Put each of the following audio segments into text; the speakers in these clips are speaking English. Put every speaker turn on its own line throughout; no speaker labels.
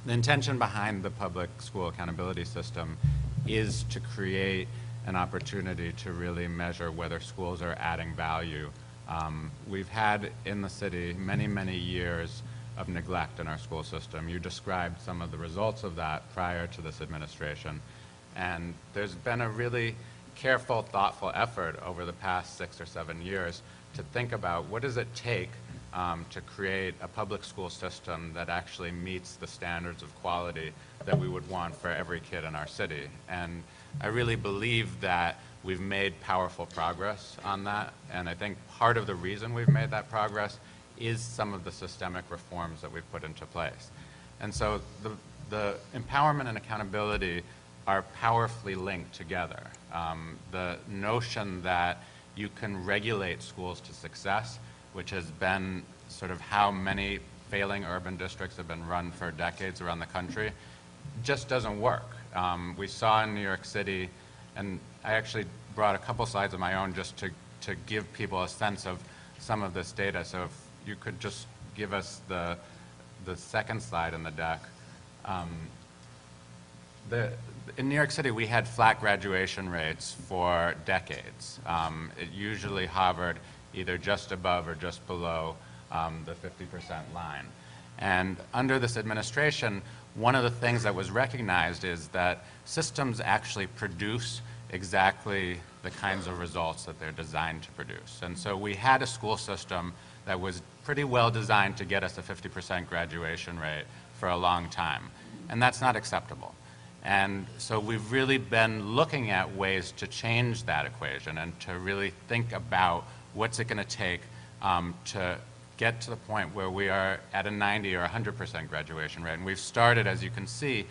The intention behind the public school accountability system is to create an opportunity to really measure whether schools are adding value. We've had in the city many, many years of neglect in our school system. You described some of the results of that prior to this administration. And there's been a really careful, thoughtful effort over the past 6 or 7 years to think about what does it take to create a public school system that actually meets the standards of quality that we would want for every kid in our city. And I really believe that we've made powerful progress on that, and I think part of the reason we've made that progress is some of the systemic reforms that we've put into place. And so the empowerment and accountability are powerfully linked together. The notion that you can regulate schools to success, which has been sort of how many failing urban districts have been run for decades around the country, just doesn't work. We saw in New York City, and I actually brought a couple slides of my own just to give people a sense of some of this data. So if you could just give us the second slide in the deck. In New York City, we had flat graduation rates for decades. It usually hovered either just above or just below the 50% line. And under this administration, one of the things that was recognized is that systems actually produce exactly the kinds of results that they're designed to produce. And so we had a school system that was pretty well designed to get us a 50% graduation rate for a long time. And that's not acceptable. And so we've really been looking at ways to change that equation and to really think about what's it going to take to get to the point where we are at a 90 or 100% graduation rate. And we've started, as you can see,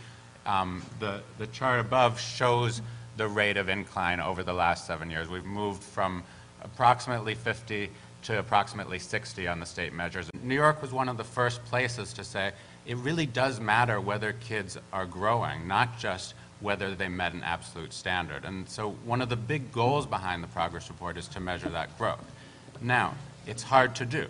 the chart above shows the rate of incline over the last 7 years. We've moved from approximately 50 to approximately 60 on the state measures. New York was one of the first places to say it really does matter whether kids are growing, not just whether they met an absolute standard. And so one of the big goals behind the progress report is to measure that growth. Now, it's hard to do.